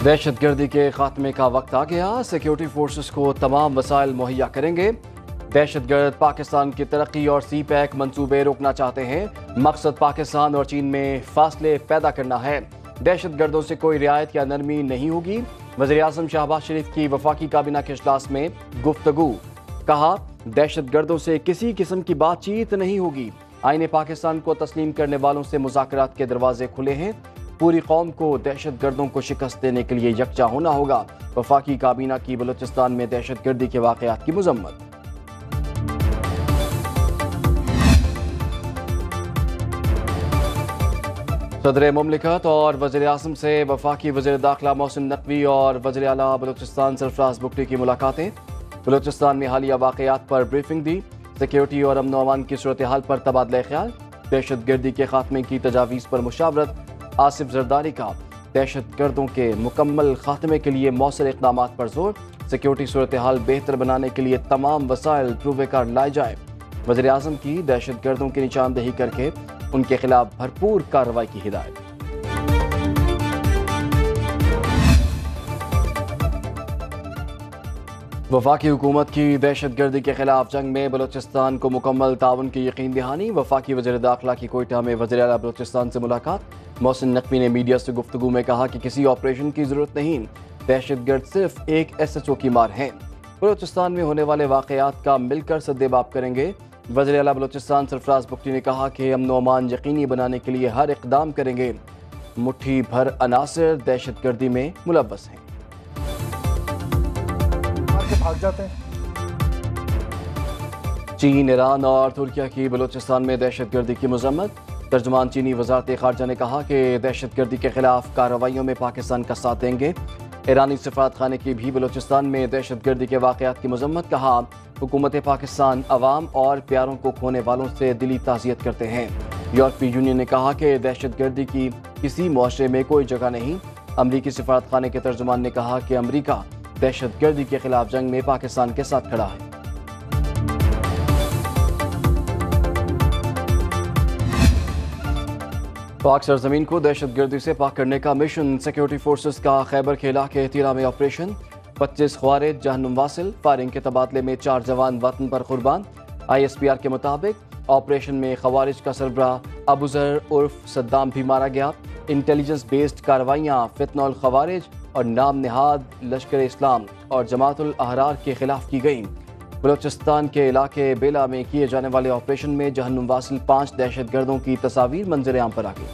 دہشت گردی کے خاتمے کا وقت آ گیا، سیکیورٹی فورسز کو تمام وسائل مہیا کریں گے۔ دہشت گرد پاکستان کی ترقی اور سی پیک منصوبے روکنا چاہتے ہیں۔ مقصد پاکستان اور چین میں فاصلے پیدا کرنا ہے۔ دہشت گردوں سے کوئی رعایت یا نرمی نہیں ہوگی۔ وزیر اعظم شہباز شریف کی وفاقی کابینہ کے اجلاس میں گفتگو، کہا دہشت گردوں سے کسی قسم کی بات چیت نہیں ہوگی۔ آئین پاکستان کو تسلیم کرنے والوں سے مذاکرات کے دروازے کھلے ہیں۔ پوری قوم کو دہشت گردوں کو شکست دینے کے لیے یکجا ہونا ہوگا۔ وفاقی کابینہ کی بلوچستان میں دہشت گردی کے واقعات کی مذمت۔ صدر مملکت اور وزیر اعظم سے وفاقی وزیر داخلہ محسن نقوی اور وزیر اعلیٰ بلوچستان سرفراز بگٹی کی ملاقاتیں۔ بلوچستان میں حالیہ واقعات پر بریفنگ دی۔ سیکیورٹی اور امن و امان کی صورتحال پر تبادلہ خیال۔ دہشت گردی کے خاتمے کی تجاویز پر مشاورت۔ آصف زرداری کا دہشت گردوں کے مکمل خاتمے کے لیے مؤثر اقدامات پر زور۔ سیکیورٹی صورتحال بہتر بنانے کے لیے تمام وسائل روئے کار لائے جائیں۔ وزیر اعظم کی دہشت گردوں کی نشاندہی کر کے ان کے خلاف بھرپور کارروائی کی ہدایت۔ وفاقی حکومت کی دہشت گردی کے خلاف جنگ میں بلوچستان کو مکمل تعاون کی یقین دہانی۔ وفاقی وزیر داخلہ کی کوئٹہ میں وزیر اعلیٰ بلوچستان سے ملاقات۔ محسن نقوی نے میڈیا سے گفتگو میں کہا کہ کسی آپریشن کی ضرورت نہیں، دہشت گرد صرف ایک SHO کی مار ہیں۔ بلوچستان میں ہونے والے واقعات کا مل کر سدباب کریں گے۔ وزیر اعلیٰ بلوچستان سرفراز بگٹی نے کہا کہ امن و امان یقینی بنانے کے لیے ہر اقدام کریں گے۔ مٹھی بھر عناصر دہشت گردی میں ملوث ہیں۔ بھاگ جاتے ہیں۔ چین، ایران اور ترکیہ کی بلوچستان میں دہشت گردی کی مذمت۔ ترجمان چینی وزارت خارجہ نے کہا کہ دہشت گردی کے خلاف کارروائیوں میں پاکستان کا ساتھ دیں گے۔ ایرانی سفارت خانے کی بھی بلوچستان میں دہشت گردی کے واقعات کی مذمت۔ کہا حکومت پاکستان عوام اور پیاروں کو کھونے والوں سے دلی تعزیت کرتے ہیں۔ یورپی یونین نے کہا کہ دہشت گردی کی کسی معاشرے میں کوئی جگہ نہیں۔ امریکی سفارت خانے کے ترجمان نے کہا کہ امریکہ دہشت گردی کے خلاف جنگ میں پاکستان کے ساتھ کھڑا ہے۔ پاک سرزمین کو دہشت گردی سے پاک کرنے کا مشن۔ سیکیورٹی فورسز کا خیبر کے علاقے تیرا میں آپریشن۔ 25 خوارج جہنم واصل۔ فائرنگ کے تبادلے میں 4 جوان وطن پر قربان۔ ISPR کے مطابق آپریشن میں خوارج کا سربراہ ابو ذر عرف صدام بھی مارا گیا۔ انٹیلیجنس بیسڈ کارروائیاں فتنہ الخوارج اور نام نہاد لشکر اسلام اور جماعت الاحرار کے خلاف کی گئیں۔ بلوچستان کے علاقے بیلا میں کیے جانے والے آپریشن میں جہنم واصل 5 دہشت گردوں کی تصاویر منظر عام پر آ گئی۔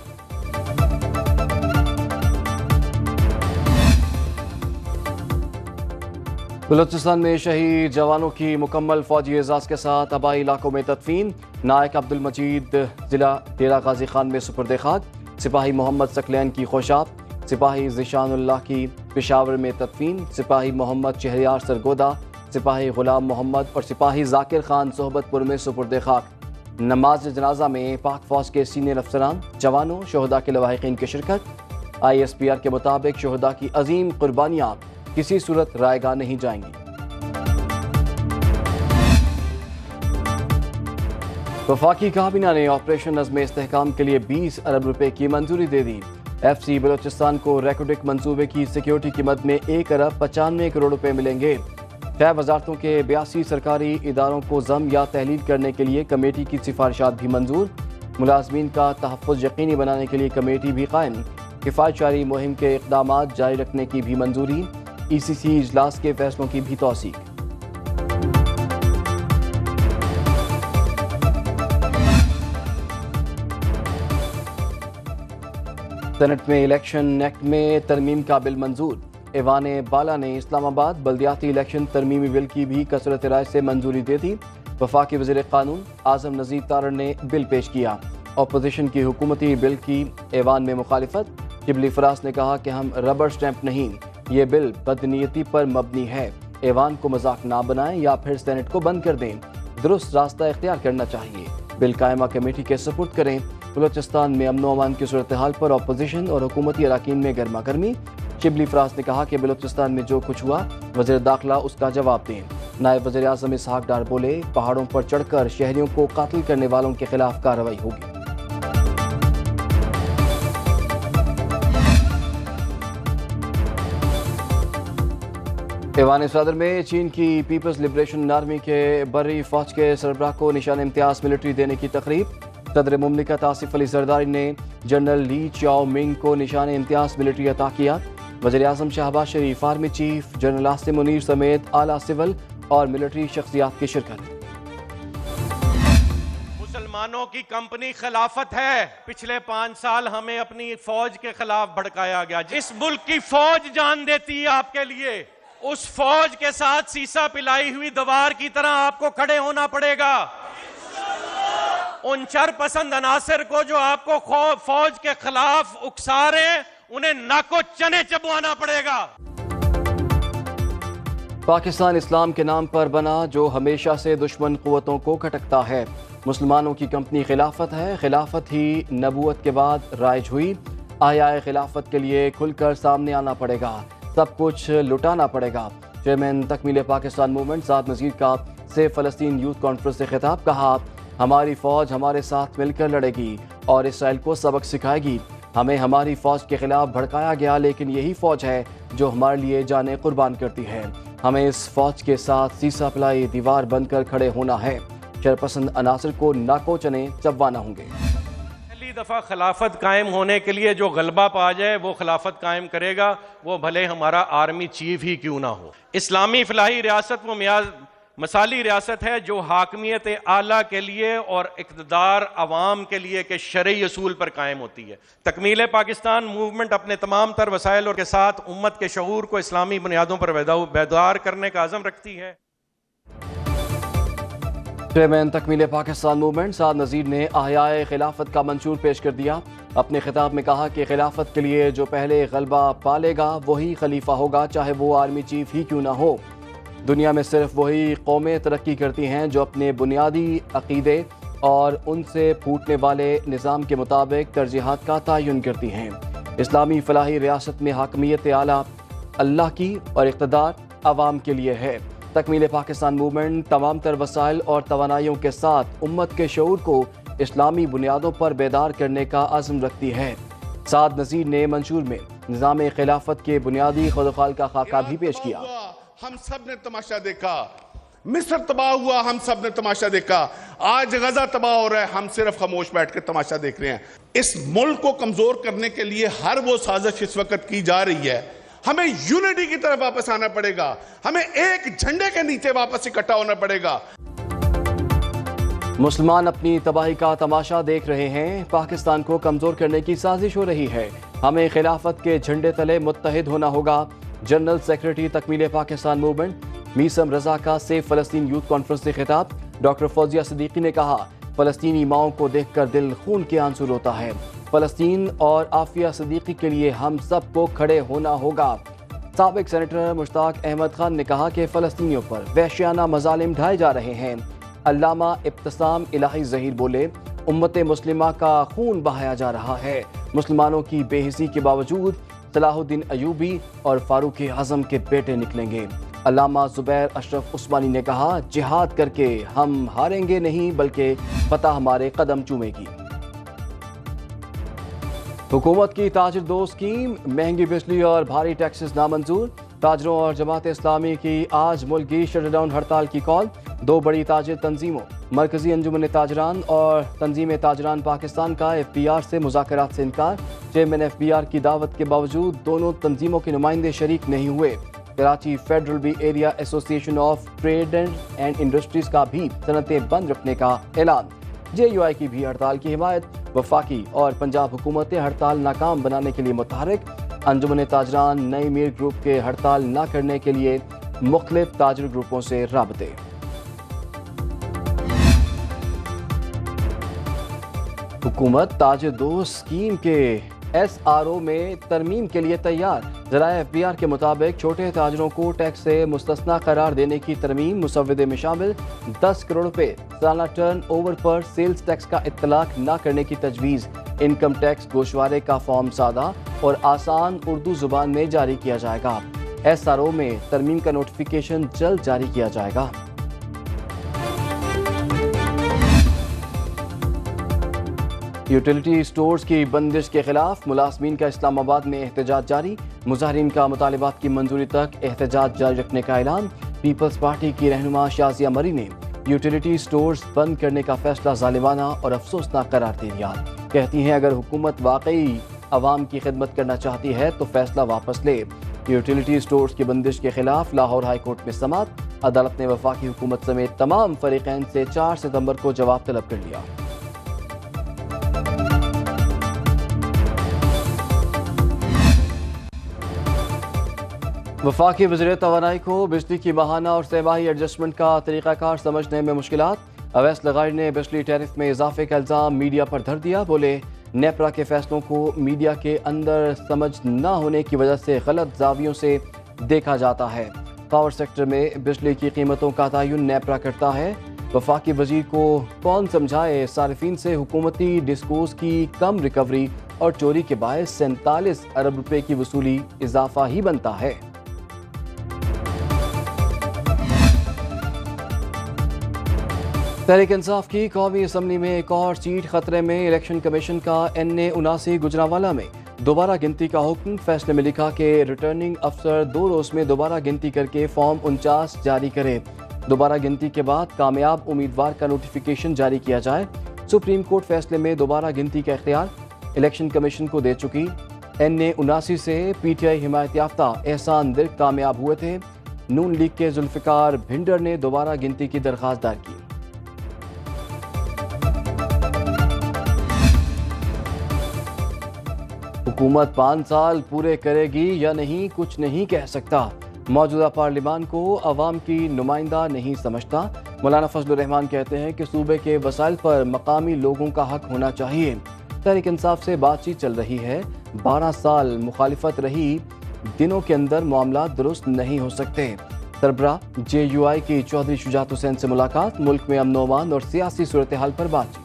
بلوچستان میں شہید جوانوں کی مکمل فوجی اعزاز کے ساتھ آبائی علاقوں میں تدفین۔ نائک عبد المجید ضلع ڈیرہ غازی خان میں سپرد خاک۔ سپاہی محمد ثقلین کی خوشاب۔ سپاہی ذیشان اللہ کی پشاور میں تدفین۔ سپاہی محمد شہریار سرگودا، سپاہی غلام محمد اور سپاہی ذاکر خان صحبت پور میں سپرد خاک۔ نماز جنازہ میں پاک فوج کے سینئر افسران، جوانوں، شہداء کے لواحقین کی شرکت۔ ISPR کے مطابق شہداء کی عظیم قربانیاں کسی صورت رائے گاہ نہیں جائیں گی۔ وفاقی کابینہ نے آپریشن عزم استحکام کے لیے 20 ارب روپے کی منظوری دے دی۔ FC بلوچستان کو ریکوڈک منصوبے کی سیکیورٹی کی مد میں 1 ارب 95 کروڑ روپے ملیں گے۔ 6 وزارتوں کے 82 سرکاری اداروں کو ضم یا تحلیل کرنے کے لیے کمیٹی کی سفارشات بھی منظور۔ ملازمین کا تحفظ یقینی بنانے کے لیے کمیٹی بھی قائم۔ کفایت جاری مہم کے اقدامات جاری رکھنے کی بھی منظوری۔ ECC اجلاس کے فیصلوں کی بھی توثیق۔ سینٹ میں الیکشن ایکٹ میں ترمیم کا بل منظور۔ ایوان بالا نے اسلام آباد بلدیاتی الیکشن ترمیمی بل کی بھی کثرت رائے سے منظوری دے دی۔ وفاقی وزیر قانون اعظم نذیر تارڑ نے بل پیش کیا۔ اپوزیشن کی حکومتی بل کی ایوان میں مخالفت۔ شبلی فراز نے کہا کہ ہم ربر سٹیمپ نہیں، یہ بل بدنیتی پر مبنی ہے۔ ایوان کو مذاق نہ بنائیں یا پھر سینٹ کو بند کر دیں، درست راستہ اختیار کرنا چاہیے۔ بل قائمہ کمیٹی کے سپرد کریں۔ بلوچستان میں امن و امان کی صورتحال پر اپوزیشن اور حکومتی اراکین میں گرما گرمی۔ شبلی فراز نے کہا کہ بلوچستان میں جو کچھ ہوا وزیر داخلہ اس کا جواب دیں۔ نائب وزیر اعظم اسحاق ڈار بولے پہاڑوں پر چڑھ کر شہریوں کو قتل کرنے والوں کے خلاف کارروائی ہوگی۔ ایوان صدر میں چین کی پیپلز لبریشن آرمی کے بری فوج کے سربراہ کو نشان امتیاز ملٹری دینے کی تقریب۔ صدر مملکت آصف علی زرداری نے جنرل لی چاؤ منگ کو نشان امتیاز ملٹری عطا کیا۔ وزیر اعظم Shehbaz Sharif, army chief general Asim Munir سمیت اعلیٰ سول اور ملٹری شخصیات کی شرکت۔ مسلمانوں کی کمپنی خلافت ہے۔ پچھلے 5 سال ہمیں اپنی فوج کے خلاف بھڑکایا گیا۔ اس ملک کی فوج جان دیتی ہے آپ کے لیے، اس فوج کے ساتھ سیسا پلائی ہوئی دیوار کی طرح آپ کو کھڑے ہونا پڑے گا۔ ان چر پسند عناصر کو جو آپ کو فوج کے خلاف اکسا رہے ہیں، انہیں ناکو چنے چبوانا پڑے گا۔ پاکستان اسلام کے نام پر بنا جو ہمیشہ سے دشمن قوتوں کو کھٹکتا ہے۔ مسلمانوں کی کمپنی خلافت ہے، خلافت ہی نبوت کے بعد رائج ہوئی۔ آیائے خلافت کے لیے کھل کر سامنے آنا پڑے گا، سب کچھ لٹانا پڑے گا۔ چیئرمین تکمیل پاکستان موومنٹ سعد نذیر کا سیف فلسطین یوتھ کانفرنس سے خطاب، کہا ہماری فوج ہمارے ساتھ مل کر لڑے گی اور اسرائیل کو سبق سکھائے گی۔ ہمیں ہماری فوج کے خلاف بھڑکایا گیا، لیکن یہی فوج ہے جو ہمارے لیے جانیں قربان کرتی ہے۔ ہمیں اس فوج کے ساتھ سیسا پلائی دیوار بن کر کھڑے ہونا ہے۔ شرپسند عناصر کو ناکو چنے چبوانا ہوں گے۔ پہلی دفعہ خلافت قائم ہونے کے لیے جو غلبہ پا جائے وہ خلافت قائم کرے گا، وہ بھلے ہمارا آرمی چیف ہی کیوں نہ ہو۔ اسلامی فلاحی ریاست وہ مثالی ریاست ہے جو حاکمیت اعلیٰ کے لیے اور اقتدار عوام کے لیے کے شرعی اصول پر قائم ہوتی ہے۔ تکمیل پاکستان موومنٹ اپنے تمام تر وسائل اور کے ساتھ امت کے شعور کو اسلامی بنیادوں پر بیدار کرنے کا عزم رکھتی ہے۔ چیئرمین تکمیل پاکستان موومنٹ سعد نذیر نے احیائے خلافت کا منشور پیش کر دیا۔ اپنے خطاب میں کہا کہ خلافت کے لیے جو پہلے غلبہ پالے گا وہی خلیفہ ہوگا، چاہے وہ آرمی چیف ہی کیوں نہ ہو۔ دنیا میں صرف وہی قومیں ترقی کرتی ہیں جو اپنے بنیادی عقیدے اور ان سے پھوٹنے والے نظام کے مطابق ترجیحات کا تعین کرتی ہیں۔ اسلامی فلاحی ریاست میں حاکمیت اعلیٰ اللہ کی اور اقتدار عوام کے لیے ہے۔ تکمیل پاکستان موومنٹ تمام تر وسائل اور توانائیوں کے ساتھ امت کے شعور کو اسلامی بنیادوں پر بیدار کرنے کا عزم رکھتی ہے۔ سعد نذیر نے منشور میں نظام خلافت کے بنیادی خدوخال کا خاکہ بھی پیش کیا۔ ہم سب نے تماشا دیکھا، مصر تباہ ہوا، ہم سب نے تماشا دیکھا، آج غزہ تباہ ہو رہا ہے، ہم صرف خاموش بیٹھ کے تماشا دیکھ رہے ہیں۔ اس ملک کو کمزور کرنے کے لیے ہر وہ سازش اس وقت کی جا رہی ہے۔ ہمیں یونٹی کی طرف واپس آنا پڑے گا، ہمیں ایک جھنڈے کے نیچے واپس اکٹھا ہونا پڑے گا۔ مسلمان اپنی تباہی کا تماشا دیکھ رہے ہیں، پاکستان کو کمزور کرنے کی سازش ہو رہی ہے، ہمیں خلافت کے جھنڈے تلے متحد ہونا ہوگا۔ جنرل سیکریٹری تکمیل پاکستان موومنٹ میسم رضا کا سیف فلسطین یوتھ کانفرنس سے خطاب، ڈاکٹر فوزیہ صدیقی نے کہا فلسطینی ماؤں کو دیکھ کر دل خون کے آنسو روتا ہے۔ فلسطین اور عافیہ صدیقی کے لیے ہم سب کو کھڑے ہونا ہوگا۔ سابق سینیٹر مشتاق احمد خان نے کہا کہ فلسطینیوں پر وحشیانہ مظالم ڈھائے جا رہے ہیں۔ علامہ ابتسام الہی ظہیر بولے امت مسلمہ کا خون بہایا جا رہا ہے، مسلمانوں کی بے حسی کے باوجود صلاح الدین ایوبی اور فاروق اعظم کے بیٹے نکلیں گے۔ علامہ زبیر اشرف عثمانی نے کہا جہاد کر کے ہم ہاریں گے نہیں بلکہ فتح ہمارے قدم چومے گی۔ حکومت کی تاجر دوست اسکیم، مہنگی بجلی اور بھاری ٹیکسز نامنظور، تاجروں اور جماعت اسلامی کی آج ملکی شٹ ڈاؤن ہڑتال کی کال۔ دو بڑی تاجر تنظیموں مرکزی انجمن تاجران اور تنظیم تاجران پاکستان کا ایف بی آر سے مذاکرات سے انکار۔ چیئرمین ایف بی آر کی دعوت کے باوجود دونوں تنظیموں کے نمائندے شریک نہیں ہوئے۔ کراچی فیڈرل بی ایریا ایسوسی ایشن آف ٹریڈ اینڈ انڈسٹریز کا بھی صنعتیں بند رکھنے کا اعلان۔ جے یو آئی کی بھی ہڑتال کی حمایت۔ وفاقی اور پنجاب حکومتیں ہڑتال ناکام بنانے کے لیے متحرک۔ انجمن تاجران نئی میر گروپ کے ہڑتال نہ کرنے کے لیے مختلف تاجر گروپوں سے رابطے۔ حکومت تاجر دوست اسکیم کے ایس آر او میں ترمیم کے لیے تیار۔ ذرائع ایف بی آر کے مطابق چھوٹے تاجروں کو ٹیکس سے مستثنیٰ قرار دینے کی ترمیم مسودے میں شامل 10 کروڑ روپے سالانہ ٹرن اوور پر سیلز ٹیکس کا اطلاق نہ کرنے کی تجویز۔ انکم ٹیکس گوشوارے کا فارم سادہ اور آسان اردو زبان میں جاری کیا جائے گا۔ ایس آر او میں ترمیم کا نوٹیفیکیشن جلد جاری کیا جائے گا۔ یوٹیلیٹی سٹورز کی بندش کے خلاف ملازمین کا اسلام آباد میں احتجاج جاری، مظاہرین کا مطالبات کی منظوری تک احتجاج جاری رکھنے کا اعلان۔ پیپلز پارٹی کی رہنما شازیہ مری نے یوٹیلیٹی سٹورز بند کرنے کا فیصلہ ظالمانہ اور افسوسناک قرار دے دیا۔ کہتی ہیں اگر حکومت واقعی عوام کی خدمت کرنا چاہتی ہے تو فیصلہ واپس لے۔ یوٹیلیٹی سٹورز کی بندش کے خلاف لاہور ہائی کورٹ میں سماعت، عدالت نے وفاقی حکومت سمیت تمام فریقین سے 4 ستمبر کو جواب طلب کر لیا۔ وفاقی وزیر توانائی کو بجلی کی ماہانہ اور سہ ماہی ایڈجسٹمنٹ کا طریقہ کار سمجھنے میں مشکلات، اویس لغاری نے بجلی ٹیرف میں اضافے کا الزام میڈیا پر دھر دیا، بولے نیپرا کے فیصلوں کو میڈیا کے اندر سمجھ نہ ہونے کی وجہ سے غلط زاویوں سے دیکھا جاتا ہے۔ پاور سیکٹر میں بجلی کی قیمتوں کا تعین نیپرا کرتا ہے، وفاقی وزیر کو کون سمجھائے صارفین سے حکومتی ڈسکوز کی کم ریکوری اور چوری کے باعث 47 ارب روپے کی وصولی اضافہ ہی بنتا ہے۔ تحریک انصاف کی قومی اسمبلی میں ایک اور سیٹ خطرے میں، الیکشن کمیشن کا NA79 گجرانوالہ میں دوبارہ گنتی کا حکم، فیصلے میں لکھا کہ ریٹرننگ افسر 2 روز میں دوبارہ گنتی کر کے فارم 49 جاری کرے، دوبارہ گنتی کے بعد کامیاب امیدوار کا نوٹیفیکیشن جاری کیا جائے۔ سپریم کورٹ فیصلے میں دوبارہ گنتی کا اختیار الیکشن کمیشن کو دے چکی۔ NA79 سے PTI حمایت یافتہ احسان درگ کامیاب ہوئے تھے، نون لیگ کے ذوالفقار بھنڈر نے دوبارہ گنتی کی درخواست دائر کی۔ حکومت 5 سال پورے کرے گی یا نہیں کچھ نہیں کہہ سکتا، موجودہ پارلیمان کو عوام کی نمائندہ نہیں سمجھتا۔ مولانا فضل الرحمان کہتے ہیں کہ صوبے کے وسائل پر مقامی لوگوں کا حق ہونا چاہیے۔ تحریک انصاف سے بات چیت چل رہی ہے، 12 سال مخالفت رہی، دنوں کے اندر معاملات درست نہیں ہو سکتے۔ سربراہ JUI کی چودھری شجاعت حسین سے ملاقات، ملک میں امن و امان اور سیاسی صورتحال پر بات چیت۔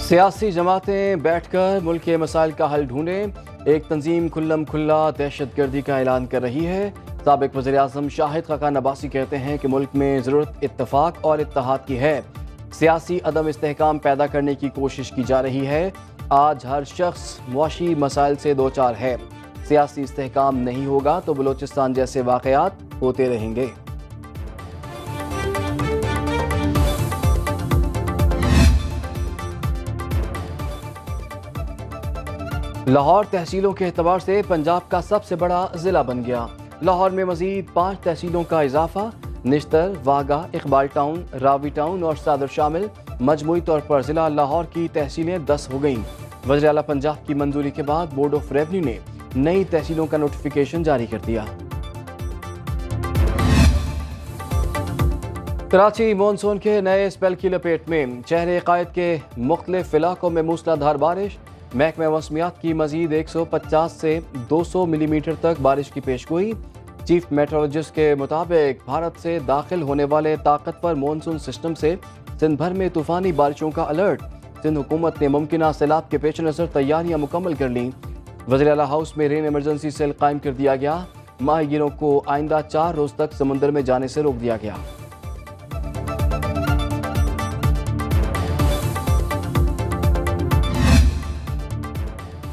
سیاسی جماعتیں بیٹھ کر ملک کے مسائل کا حل ڈھونڈیں، ایک تنظیم کھلم کھلا دہشت گردی کا اعلان کر رہی ہے۔ سابق وزیر اعظم شاہد خاقان عباسی کہتے ہیں کہ ملک میں ضرورت اتفاق اور اتحاد کی ہے، سیاسی عدم استحکام پیدا کرنے کی کوشش کی جا رہی ہے۔ آج ہر شخص معاشی مسائل سے دوچار ہے، سیاسی استحکام نہیں ہوگا تو بلوچستان جیسے واقعات ہوتے رہیں گے۔ لاہور تحصیلوں کے اعتبار سے پنجاب کا سب سے بڑا ضلع بن گیا، لاہور میں مزید 5 تحصیلوں کا اضافہ، نشتر، واگا، اقبال ٹاؤن، راوی ٹاؤن اور صادر شامل، مجموعی طور پر ضلع لاہور کی تحصیلیں 10 ہو گئیں۔ وزیر اعلیٰ پنجاب کی منظوری کے بعد بورڈ آف ریونیو نے نئی تحصیلوں کا نوٹیفیکیشن جاری کر دیا۔ کراچی مونسون کے نئے اسپیل کی لپیٹ میں، شہر عقائد کے مختلف علاقوں میں موسلادھار بارش، محکمہ موسمیات کی مزید 150 سے 200 ملی میٹر تک بارش کی پیشگوئی۔ چیف میٹرولوجسٹ کے مطابق بھارت سے داخل ہونے والے طاقتور مونسون سسٹم سے سندھ بھر میں طوفانی بارشوں کا الرٹ، سندھ حکومت نے ممکنہ سیلاب کے پیش نظر تیاریاں مکمل کر لیں۔ وزیر اعلیٰ ہاؤس میں رین ایمرجنسی سیل قائم کر دیا گیا، ماہی گیروں کو آئندہ 4 روز تک سمندر میں جانے سے روک دیا گیا۔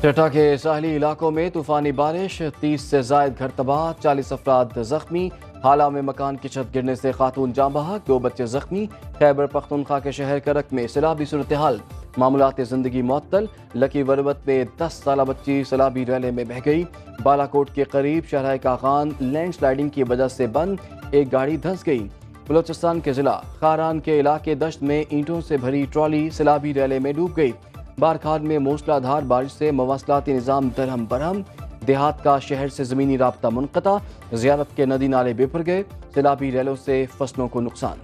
ٹٹا کے ساحلی علاقوں میں طوفانی بارش، 30 سے زائد گھر تباہ، 40 افراد زخمی، حالہ میں مکان کی چھت گرنے سے خاتون جاں بحق، 2 بچے زخمی۔ خیبر پختونخوا کے شہر کرک میں سیلابی صورتحال، معمولات زندگی معطل، لکی وربت میں 10 سالہ بچی سیلابی ریلے میں بہہ گئی۔ بالا کوٹ کے قریب شاہراہ کاغان لینڈ سلائیڈنگ کی وجہ سے بند، ایک گاڑی دھنس گئی۔ بلوچستان کے ضلع خاران کے علاقے دشت میں اینٹوں سے بھری ٹرالی سیلابی ریلے میں ڈوب گئی۔ بارکھان میں موسلادھار بارش سے مواصلاتی نظام درہم برہم، دیہات کا شہر سے زمینی رابطہ منقطع، زیارت کے ندی نالے بپھر گئے، سیلابی ریلوں سے فصلوں کو نقصان۔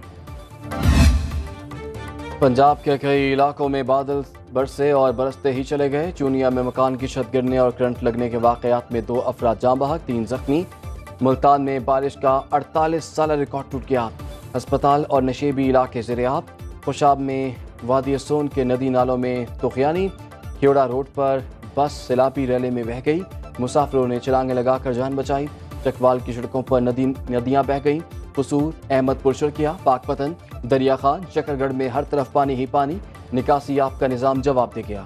پنجاب کے کئی علاقوں میں بادل برسے اور برستے ہی چلے گئے، چونیا میں مکان کی چھت گرنے اور کرنٹ لگنے کے واقعات میں 2 افراد جاں بحق، 3 زخمی۔ ملتان میں بارش کا 48 سالہ ریکارڈ ٹوٹ گیا، ہسپتال اور نشیبی علاقے زیراب۔ خوشاب میں وادی سون کے ندی نالوں میں طغیانی، کھیوڑا روڈ پر بس سیلابی ریلے میں بہہ گئی، مسافروں نے چھلانگیں لگا کر جان بچائی۔ چکوال کی سڑکوں پر ندیاں بہہ گئیں، قصور احمد پور شرکیہ پاک پتن دریا خان شکر گڑھ میں ہر طرف پانی ہی پانی، نکاسی آپ کا نظام جواب دے گیا۔